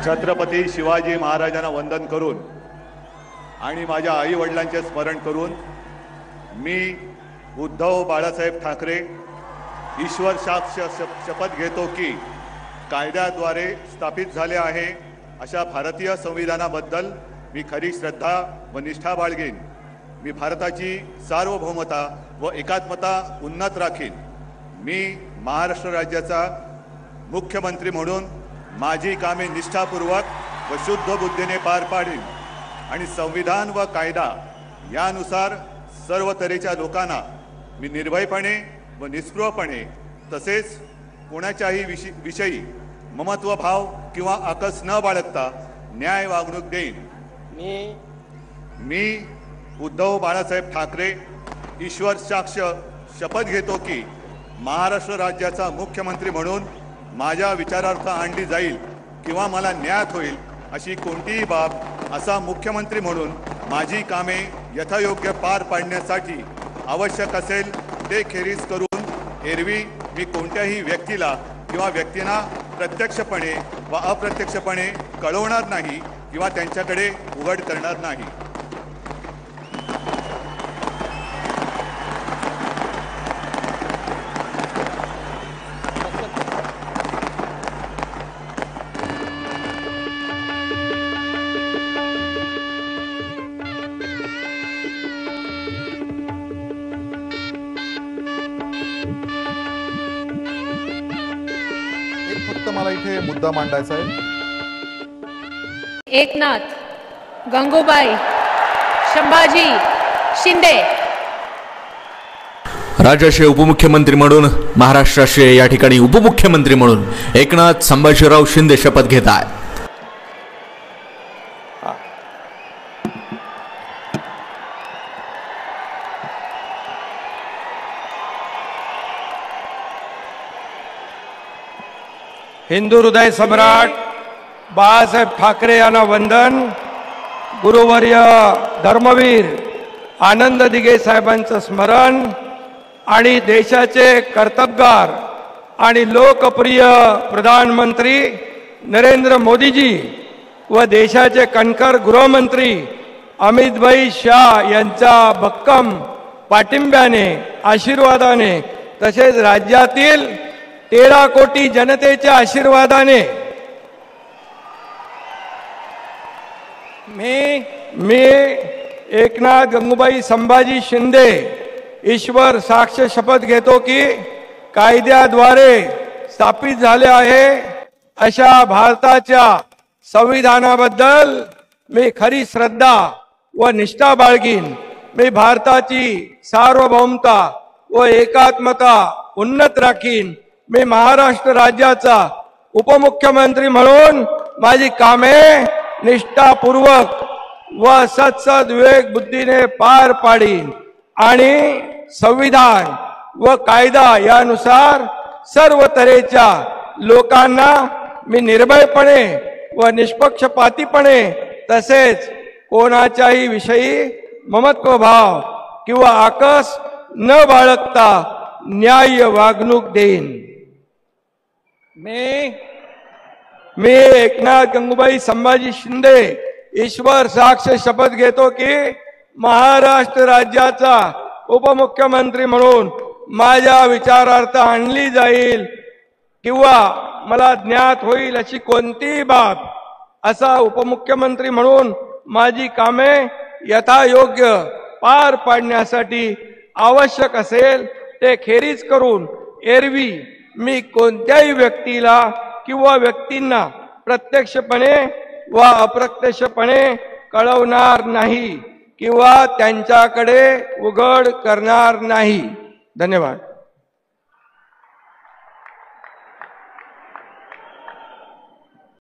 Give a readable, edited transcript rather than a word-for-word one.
छत्रपती शिवाजी महाराजांना वंदन करून आणि माझ्या आई वडिलांचे स्मरण करून मी उद्धव बाळासाहेब ठाकरे ईश्वर साक्ष शपथ घेतो की कायद्याद्वारे स्थापित झाले आहे अशा भारतीय संविधानाबद्दल मी खरी श्रद्धा व निष्ठा बाळगेन। मी भारताची सार्वभौमता व एकात्मता उन्नत राखीन। मी महाराष्ट्र राज्याचा मुख्यमंत्री म्हणून माझी कामे निष्ठापूर्वक व शुद्ध बुद्धीने पार पाडीन आणि संविधान व कायदा यानुसार सर्व तऱ्हेच्या लोकांना मी निर्भयपणे व निस्पृहपणे तसेच कोणाच्याही विषयी ममत्व भाव किंवा आकस न बाळगता न्याय वागणूक देईन। मी उद्धव बाळासाहेब ठाकरे ईश्वर साक्ष शपथ घेतो की महाराष्ट्र राज्याचा मुख्यमंत्री म्हणून माझ्या विचारार्थ आणली जाईल किंवा मला न्याय होईल अशी कोणतीही बाब असा मुख्यमंत्री म्हणून माझी कामे यथायोग्य पार पाडण्यासाठी आवश्यक असेल ते खेरीज करून एरवी मी कोणत्याही व्यक्तीला किंवा व्यक्तींना प्रत्यक्षपणे व अप्रत्यक्षपणे कळवणार नाही किंवा त्यांच्याकडे उघड करणार नाही। फक्त मला इथे मुद्दा मांडायचा आहे। एकनाथ, गंगूबाई, संभाजी शिंदे राज्याचे उपमुख्यमंत्री म्हणून महाराष्ट्राचे या ठिकाणी उपमुख्यमंत्री म्हणून एकनाथ संभाजीराव शिंदे शपथ घेत आहेत। हिंदू हृदय सम्राट बाळासाहेब ठाकरे यांना वंदन। गुरुवर्य धर्मवीर आनंद दिघे साहेबांचं स्मरण आणि देशाचे कर्तबगार आणि लोकप्रिय प्रधानमंत्री नरेंद्र मोदीजी व देशाचे कणखर गृहमंत्री अमितभाई शाह यांच्या भक्कम पाठिंब्याने आशीर्वादाने तसेच राज्यातील 13 कोटी जनतेच्या आशीर्वादाने मी एकनाथ गंगूबाई संभाजी शिंदे ईश्वर साक्ष शपथ घेतो की कायद्याद्वारे स्थापित झाले आहे अशा भारताच्या संविधानाबद्दल मी खरी श्रद्धा व निष्ठा बाळगीन। मी भारताची सार्वभौमता व एकात्मता उन्नत राखीन। मी महाराष्ट्र राज्याचा उपमुख्यमंत्री म्हणून माझी कामे निष्ठापूर्वक व सत्सद विवेक बुद्धीने पार पाडीन आणि संविधान व कायदा यानुसार सर्व तऱ्हेच्या लोकांना मी निर्भयपणे व निष्पक्षपातीपणे तसेच कोणाच्याही विषयी ममत्व भाव किंवा आकस न बाळगता न्याय वागणूक देईन। मी एकनाथ गंगूबाई संभाजी शिंदे ईश्वर साक्ष शपथ घेतो की महाराष्ट्र राज्याचा उपमुख्यमंत्री म्हणून माझ्या विचारार्थ आणली जाईल किंवा मला ज्ञात होईल अशी कोणतीही बाब असा उपमुख्यमंत्री म्हणून माझी कामे यथायोग्य पार पाडण्यासाठी आवश्यक असेल ते खेरीज करून एरवी मी कोणत्याही व्यक्तीला किंवा व्यक्तींना प्रत्यक्षपणे व अप्रत्यक्षपणे कळवणार नाही किंवा त्यांच्याकडे उघड करणार नाही। धन्यवाद।